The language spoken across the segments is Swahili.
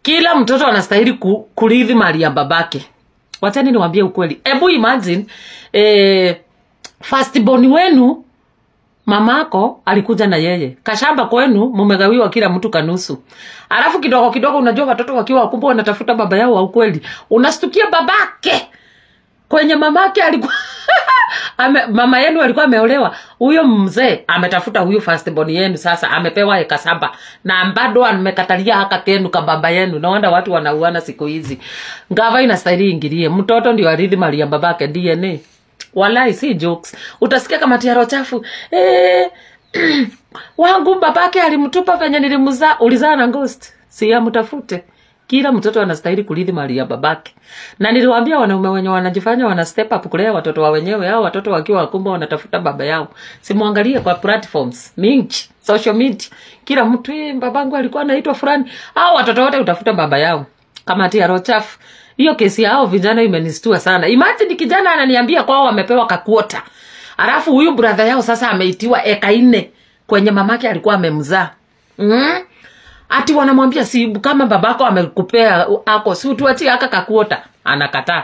Kila mtoto anastahili kurithi mali ya babake. Wachani niwaambie ukweli. Ebu imagine firstborn wenu mamako alikuja na yeye. Kashamba kwenu mumegawiwa kila mtu kanusu. Alafu kidogo kidogo unajua watoto wakiwa wakubwa wanatafuta baba yao wa ukweli. Unastukia babake kwenye mamake alikuwa mama yenu alikuwa ameolewa. Huyo mzee ametafuta huyo firstborn yenu, sasa amepewa eka 7 na bado amekatalia haka kenu ka baba yenu. Naona watu wanauana siku hizi. Ngava inastahili ingilie. Mtoto ndio arithi mali ya babake DNA. Walai si jokes. Utasikia kama tiaro chafu. Wangu babake alimtupa venye nilimzaa. Ulizaa na ghost. Si ya mtafute. Kila mtoto anastahili kurithi mali ya babake. Na niliwaambia wanaume wenye wanajifanya wana step up kulea watoto wa wenyewe, hao watoto wakiwa wakubwa wanatafuta baba yao. Simuangalie kwa platforms mingi, social media. Kila mtu babangu alikuwa anaitwa fulani. Hao watoto wote utafuta baba yao. Kama tiaro chafu. Hiyo kesi yao vijana imenistua sana. Imagine kijana ananiambia kwao wamepewa kakuota. Alafu huyu brother yao sasa ameitiwa eka 4 kwenye mamake alikuwa amemzaa. Ati wanamwambia si kama babako amekupea ako si utuachie aka kakuota. Anakataa.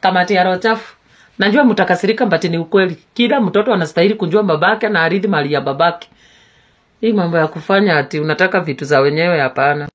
Kama tiaro chafu. Najua mtakasirika but ni ukweli. Kila mtoto anastahili kujua babake na arithi mali ya babake. Hii mambo ya kufanya ati unataka vitu za wenyewe hapana.